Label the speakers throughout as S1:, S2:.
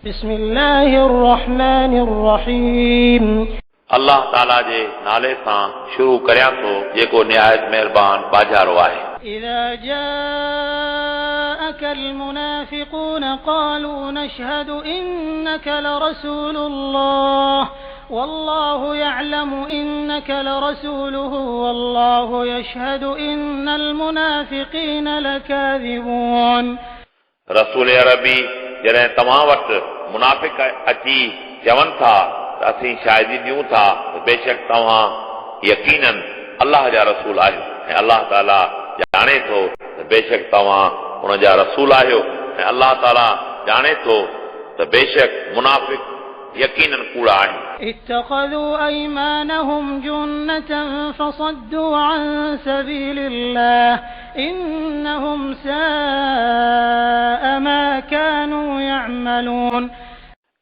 S1: بسم الله الرحمن الرحيم
S2: अल्लाह ताला जे नाले सां शुरू करियां थो जेको निहायत महिरबान बाजारो आहे।
S1: إذا جاءك المنافقون قالوا نشهد إنك لرسول الله والله يعلم إنك لرسوله والله يشهد إن المنافقين لكاذبون।
S2: रसूल अरबी जॾहिं तव्हां वटि मुनाफ़िक अची चवनि था त असीं शाहिदी ॾियूं था त बेशक तव्हां यकीनन अल्लाह जा रसूल आहियो ऐं अल्लाह ताला ॼाणे थो त बेशक तव्हां हुन जा रसूल आहियो ऐं अल्लाह ताला ॼाणे थो त बेशक मुनाफ़िक यकीनन कूड़ा आहिनि।
S1: اتخذوا أيمانهم جنة فصدوا عن سبيل الله إنهم ساء ما كانوا يعملون।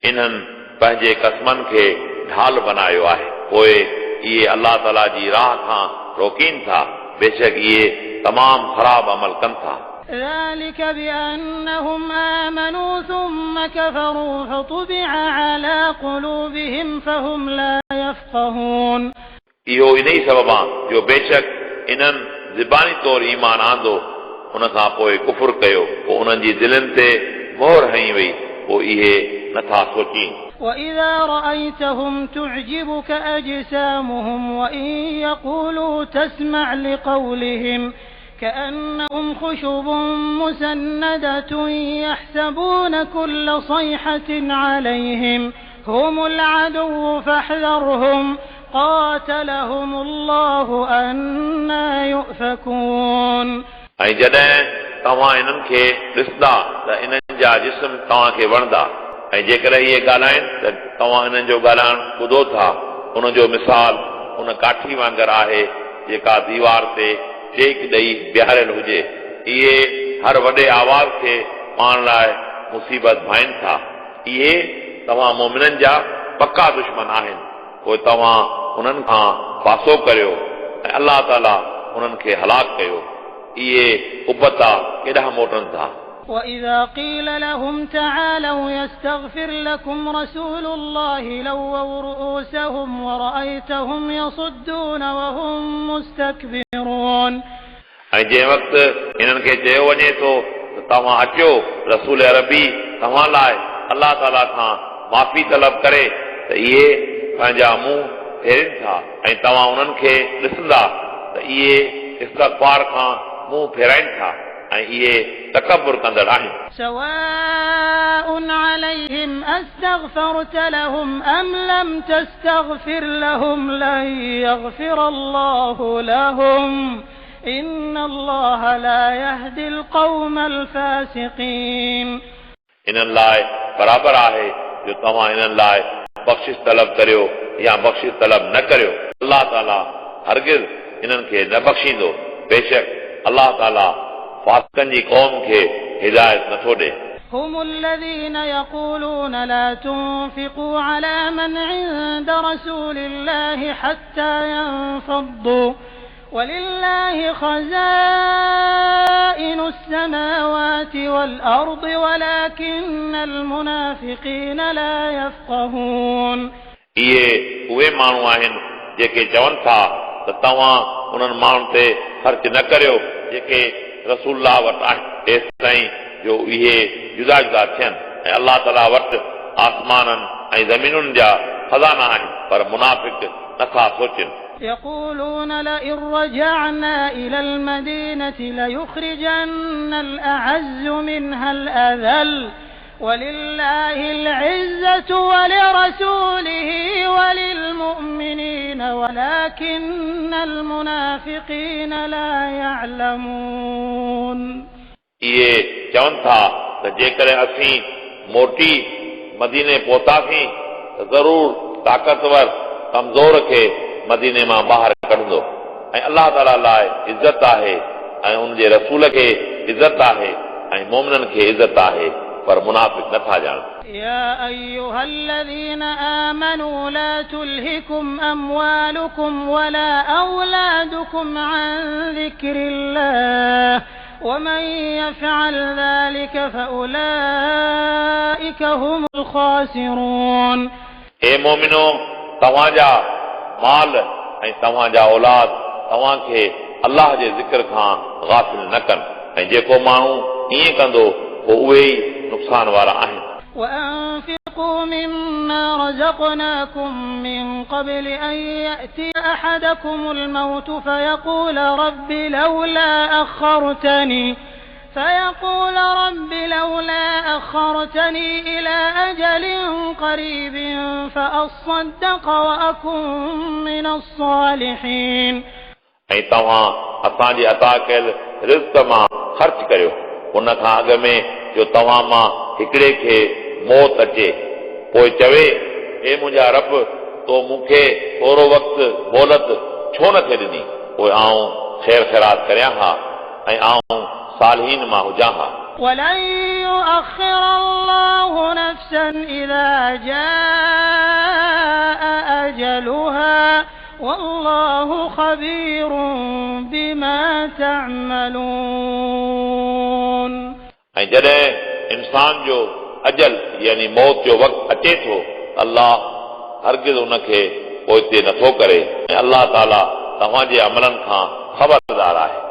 S2: इन्हनि पंहिंजे कसमनि खे ढाल बनायो आहे पोइ इहे अल्लाह ताला जी राह खां रोकीनि था बेशक इहे तमामु ख़राब अमल कनि था।
S1: ذلك بأنهم آمنوا ثم كفروا فطبع على قلوبهم فهم لا يفقهون।
S2: इहो इन ई सबब आहे जो बेशक इन्हनि ज़बानी तौर ईमान आंदो उन खां पोइ कुफुर कयो पोइ उन्हनि जी दिलनि ते मोहर हई वई पोइ इहे नथा सोचीनि।
S1: وإذا رأيتهم تعجبك أجسامهم وإن يقولوا تسمع لقولهم كأنهم خشب مسندة يحسبون كل صيحة عليهم هم العدو فاحذرهم قاتلهم الله أنى يؤفكون।
S2: ऐं जॾहिं तव्हां इन्हनि खे ॾिसंदा त इन्हनि जा जिस्म तव्हांखे वणंदा ऐं जेकर इहे ॻाल्हाइनि त तव्हां इन्हनि जो ॻाल्हाइण ॿुधो था उन जो मिसाल उन काठी वांगुरु आहे जेका दीवार ते टेक ॾेई बीहारियल हुजे। इहे हर वॾे आवाज़ खे पाण लाइ मुसीबत भाइनि था। इहे तव्हां मोमिननि जा पक्का दुश्मन आहिनि पोइ तव्हां उन्हनि खां पासो करियो ऐं अल्लाह ताला उन्हनि खे हलाक कयो। इहे उबता केॾांहुं मोटनि था।
S1: وإذا قيل لهم تعالوا يستغفر لكم رسول الله لووا رؤوسهم ورأيتهم يصدون وهم مستكبرون।
S2: ऐं जंहिं वक़्तु इन्हनि खे चयो वञे थो त तव्हां अचो रसूल अरबी तव्हां लाइ अल्लाह ताला खां माफ़ी तलब करे त इहे पंहिंजा मुंहुं फेरनि था ऐं तव्हां उन्हनि खे ॾिसंदा त इहे इस्तग़फ़ार खां मुंहुं फेराइनि था ऐं इहे तकबुर कंदड़ आहिनि।
S1: سواء عليهم أستغفرت لهم أم لم تستغفر لهم لن يغفر الله لهم إن الله لا يهدي القوم الفاسقين। इन्हनि लाइ बराबरि आहे जो तव्हां इन्हनि लाइ बख़्शिश तलब करियो या बख़्शिश तलब न करियो अल्लाह ताला हरगिज़ इन्हनि खे न बख़्शींदो बेशक अल्लाह ताला फासिकनि जी क़ौम खे हिदायत नथो ॾे। هم الذين يقولون لا تنفقوا على من عند رسول الله حتى ينفضوا ولله خزائن السماوات والأرض ولكن المنافقين لا يفقهون। इहे उहे माण्हू आहिनि जेके चवनि था त तव्हां उन्हनि माण्हुनि ते ख़र्च न करियो जेके रसूलुल्लाह वटि आहिनि तेसि ताईं जो इहे जुदा जुदा थियनि ऐं अल्लाह ताला वटि आसमाननि ऐं ज़मीनुनि जा खज़ाना आहिनि पर मुनाफ़िक नथा सोचनि। يقولون لئن رجعنا إلى المدينة ليخرجن الأعز منها الأذل ولله العزة ولرسوله وللمؤمنين ولكن المنافقين لا يعلمون। इहे चवनि था त जेकॾहिं असीं मोटी मदीने पहुतासीं त ज़रूर ताक़तवर कमज़ोर खे मदीने मां ॿाहिरि कढंदो ऐं अल्लाह ताला लाइ इज़त आहे ऐं उन जे रसूल खे इज़त आहे ऐं मोमिननि खे इज़त आहे पर मुनाफ़िक नथा ॼाणनि। يا أيها الذين آمنوا لا تلهكم أموالكم ولا أولادكم عن ذكر الله ومن يفعل ذلك فأولئك هم الخاسرون
S2: اے مومنو तव्हांजा माल ऐं तव्हांजा औलाद तव्हांखे अल्लाह जे ज़िक्र खां गाफ़िल न कनि ऐं जेको माण्हू ईअं कंदो पोइ उहे ई नुक़सान वारा आहिनि
S1: وأنفقوا مما رزقناكم من قبل أن يأتي أحدكم الموت فيقول رب لولا أخرتني إلى أجل قريب فأصدق وأكن من الصالحين
S2: ऐं तव्हां असांजे अता कयल रिज़्क़ मां ख़र्च करियो उन खां अॻु में जो तव्हां मां हिकिड़े खे मौत अचे पोइ चवे हे मुंहिंजा रब तो मूंखे थोरो वक़्तु मोहलत छो नथे ॾिनी पोइ आऊं ख़ैर ख़ैरात करियां हा ऐं आऊं सालिहीन मां हुजां हा
S1: ولن يؤخر الله نفسا إذا جاء أجلها والله خبير بما تعملون
S2: ऐं जॾहिं इंसान जो अजल यानी मौत जो वक़्तु अचे थो अल्लाह हरगिज़ उनखे पोइ हिते नथो करे ऐं अल्लाह ताला तव्हांजे अमलनि खां ख़बरदार आहे